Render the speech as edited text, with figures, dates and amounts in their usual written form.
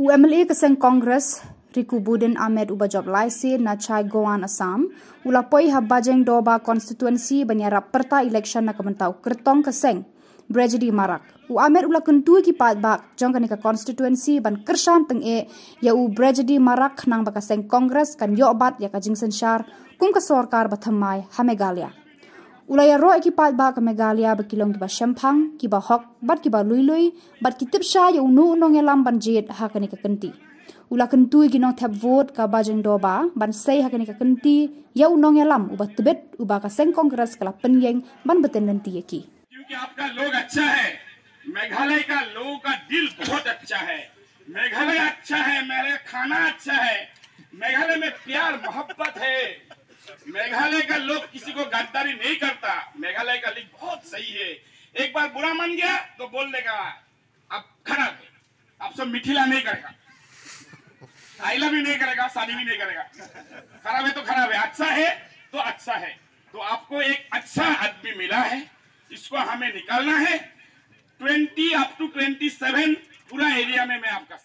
UMLA Kaseng Congress Riku Budin Ahmed Ubajab Laisi Nachai Goan Assam ulapoi habajeng doba constituency banyarap perta election na kementau kertong Kaseng Brigadier Marak u Ahmed ula kentu ki pat bak jong kanika constituency ban kersan teng ya u Brigadier Marak nang bakaseng Congress kan yo bat ya kajing sensyar kum ka sorkar bathamai ha Meghalaya ulaya ro ki pat bak Meghalaya bakilong ki ba Shempang ki ba hok bat ki ba lui bat ki tipsha ya unu nong elam ban jet ha kanika kenti ula kentui ginong tap vote ka bajeng doba ban sei hakani ka kenti ya unong elam uba tibet uba ka seng Congress कला पन्यeng ban बतन नंती की क्योंकि आपका लोग अच्छा है, मेघालय का लोगों का दिल बहुत अच्छा है, मेघालय अच्छा है, मेरे खाना अच्छा है, मेघालय में प्यार मोहब्बत है, मेघालय का लोग किसी को गद्दारी नहीं करता, मेघालय का लोग बहुत सही है। एक बार बुरा मान गया तो बोल देगा अब खराब है, अब सब मिठिला नहीं करेगा, आइला भी नहीं करेगा, शादी भी नहीं करेगा, खराब है तो खराब है, अच्छा है तो अच्छा है। तो आपको एक अच्छा आदमी मिला है, इसको हमें निकालना है। 20 अप टू 27 पूरा एरिया में मैं आपका